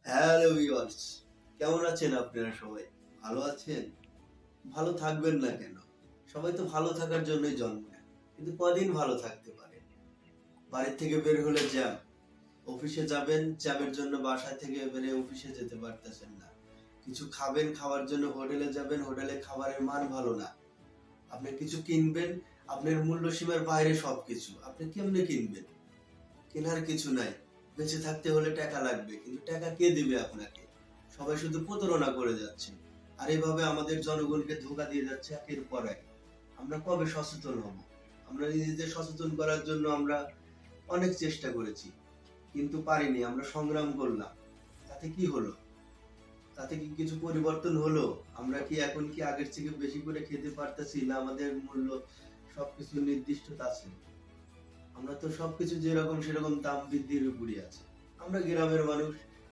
Hello viewers, কেমন আছেন আপনারা সবাই? ভালো আছেন? ভালো থাকবেন না কেন? সবাই তো ভালো থাকার জন্যই জন্ম নেয়। কিন্তু কদিন ভালো থাকতে পারে? বাড়ি থেকে বের হলে জ্যাম। অফিসে যাবেন, জ্যামের জন্য বাসা থেকে বের হয়ে অফিসে যেতে পারতেছেন না। কিছু খাবেন, খাওয়ার জন্য হোটেলে যাবেন, হোটেলে খাবারের মান ভালো না। আপনি কিছু কিনবেন, আপনার মূল্যসীমার বাইরে সবকিছু। আপনি কেমনে কিনবেন? কেনার কিছু নাই। বেঁচে থাকতে হলে টাকা লাগবে, কিন্তু টাকা কে দিবে আপনাকে? সবাই শুধু প্রতারণা করে যাচ্ছে। আর এভাবে আমাদের জনগণকে ধোঁকা দিয়ে যাচ্ছে একের পর এক। আমরা কবে সচেতন হব? আমরা নিজেদের সচেতন করার জন্য আমরা অনেক চেষ্টা করেছি, কিন্তু পারিনি। আমরা সংগ্রাম করলাম, তাতে কি হলো? তাতে কি কিছু পরিবর্তন হলো? আমরা কি এখন কি আগের থেকে বেশি করে খেতে পারতেছি, না আমাদের মূল্য সবকিছু নির্দিষ্ট আছে? আমরা তো সবকিছু যেরকম সেরকম দাম বৃদ্ধির উপরই আছে। আমরা গ্রামের মানুষ,